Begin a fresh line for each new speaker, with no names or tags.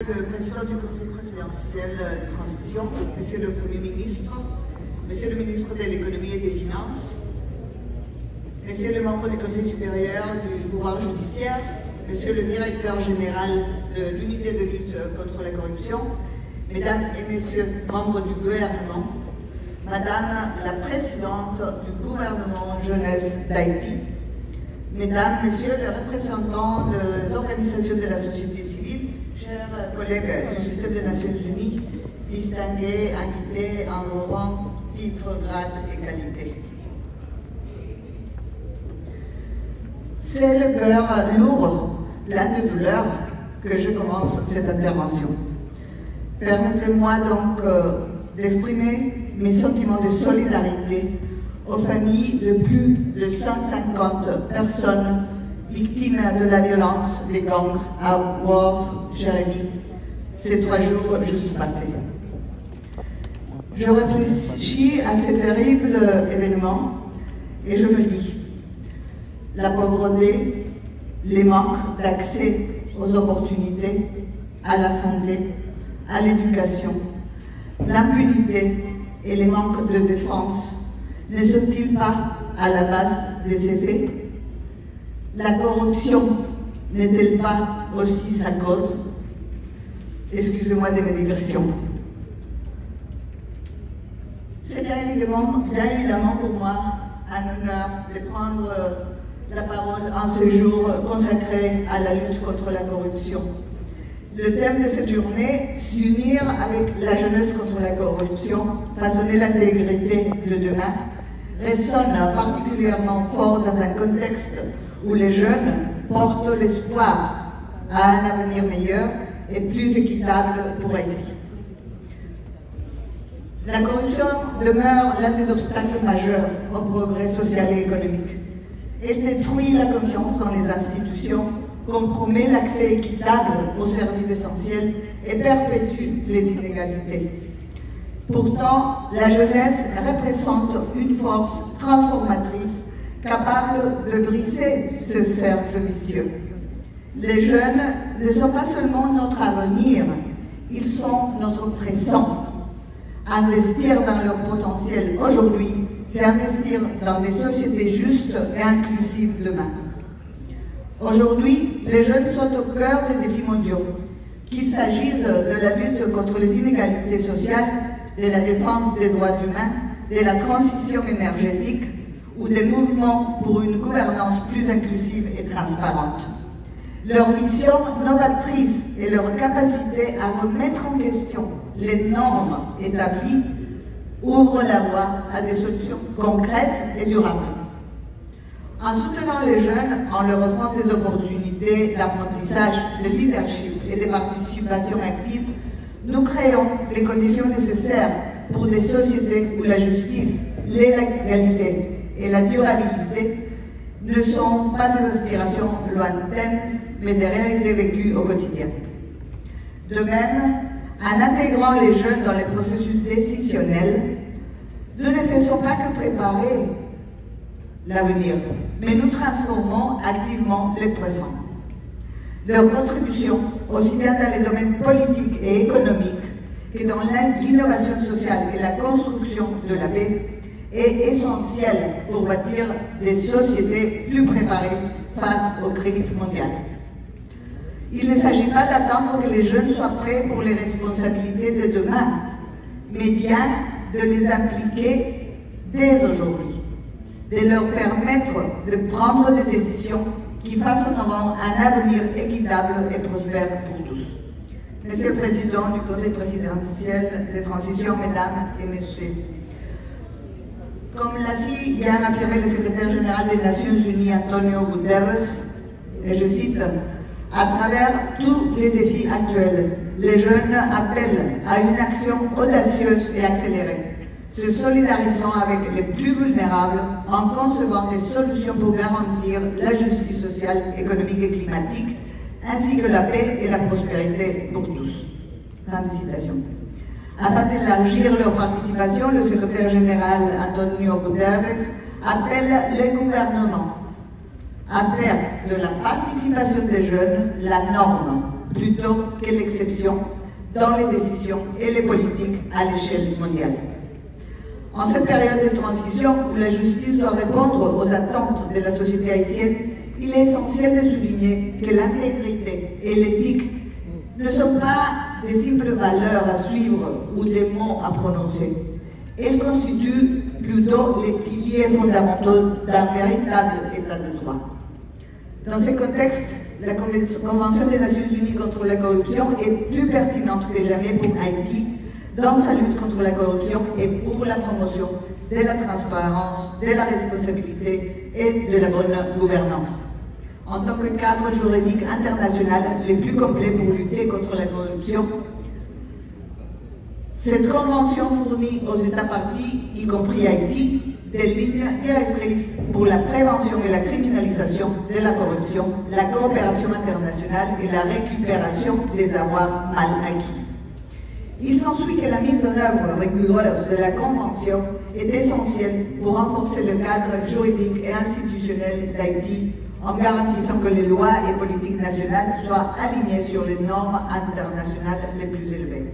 Le président du Conseil présidentiel de transition, Monsieur le Premier ministre, Monsieur le ministre de l'économie et des finances, Monsieur le membre du Conseil supérieur du pouvoir judiciaire, Monsieur le directeur général de l'unité de lutte contre la corruption, Mesdames et Messieurs membres du gouvernement, Madame la présidente du gouvernement jeunesse d'Haïti, Mesdames, Messieurs les représentants des organisations de la société civile, chers collègues du système des Nations Unies, distingués, invités en vos rangs, titres, grades et qualités. C'est le cœur lourd, plein de douleur, que je commence cette intervention. Permettez-moi donc d'exprimer mes sentiments de solidarité aux familles de plus de 150 personnes victimes de la violence des gangs à Wharf, Jérémy, ces 3 jours juste passés. Je réfléchis à ces terribles événements et je me dis, la pauvreté, les manques d'accès aux opportunités, à la santé, à l'éducation, l'impunité et les manques de défense ne sont-ils pas à la base des effets? La corruption n'est-elle pas aussi sa cause? Excusez-moi de mes digressions. C'est bien évidemment pour moi un honneur de prendre la parole en ce jour consacré à la lutte contre la corruption. Le thème de cette journée, s'unir avec la jeunesse contre la corruption, façonner l'intégrité de demain, résonne particulièrement fort dans un contexte où les jeunes portent l'espoir à un avenir meilleur et plus équitable pour Haïti. La corruption demeure l'un des obstacles majeurs au progrès social et économique. Elle détruit la confiance dans les institutions, compromet l'accès équitable aux services essentiels et perpétue les inégalités. Pourtant, la jeunesse représente une force transformatrice capable de briser ce cercle vicieux. Les jeunes ne sont pas seulement notre avenir, ils sont notre présent. Investir dans leur potentiel aujourd'hui, c'est investir dans des sociétés justes et inclusives demain. Aujourd'hui, les jeunes sont au cœur des défis mondiaux, qu'il s'agisse de la lutte contre les inégalités sociales, de la défense des droits humains, de la transition énergétique ou des mouvements pour une gouvernance plus inclusive et transparente. Leur mission novatrice et leur capacité à remettre en question les normes établies ouvrent la voie à des solutions concrètes et durables. En soutenant les jeunes, en leur offrant des opportunités d'apprentissage, de leadership et de participation active, nous créons les conditions nécessaires pour des sociétés où la justice, l'égalité et la durabilité ne sont pas des aspirations lointaines, mais des réalités vécues au quotidien. De même, en intégrant les jeunes dans les processus décisionnels, nous ne faisons pas que préparer l'avenir, mais nous transformons activement le présent. Leur contribution, aussi bien dans les domaines politiques et économiques que dans l'innovation sociale et la construction de la paix, est essentielle pour bâtir des sociétés plus préparées face aux crises mondiales. Il ne s'agit pas d'attendre que les jeunes soient prêts pour les responsabilités de demain, mais bien de les impliquer dès aujourd'hui, de leur permettre de prendre des décisions qui façonneront un avenir équitable et prospère pour tous. Monsieur le Président du Conseil présidentiel de transition, Mesdames et Messieurs, comme l'a si bien affirmé le secrétaire général des Nations Unies, Antonio Guterres, et je cite, « À travers tous les défis actuels, les jeunes appellent à une action audacieuse et accélérée, se solidarisant avec les plus vulnérables en concevant des solutions pour garantir la justice sociale, économique et climatique, ainsi que la paix et la prospérité pour tous. » Fin de citation. Afin d'élargir leur participation, le secrétaire général Antonio Guterres appelle les gouvernements à faire de la participation des jeunes la norme plutôt que l'exception dans les décisions et les politiques à l'échelle mondiale. En cette période de transition où la justice doit répondre aux attentes de la société haïtienne, il est essentiel de souligner que l'intégrité et l'éthique ne sont pas des simples valeurs à suivre ou des mots à prononcer. Elles constituent plutôt les piliers fondamentaux d'un véritable état de droit. Dans ce contexte, la Convention des Nations Unies contre la corruption est plus pertinente que jamais pour Haïti dans sa lutte contre la corruption et pour la promotion de la transparence, de la responsabilité et de la bonne gouvernance. En tant que cadre juridique international le plus complet pour lutter contre la corruption, cette convention fournit aux États parties, y compris Haïti, des lignes directrices pour la prévention et la criminalisation de la corruption, la coopération internationale et la récupération des avoirs mal acquis. Il s'ensuit que la mise en œuvre rigoureuse de la Convention est essentielle pour renforcer le cadre juridique et institutionnel d'Haïti en garantissant que les lois et politiques nationales soient alignées sur les normes internationales les plus élevées.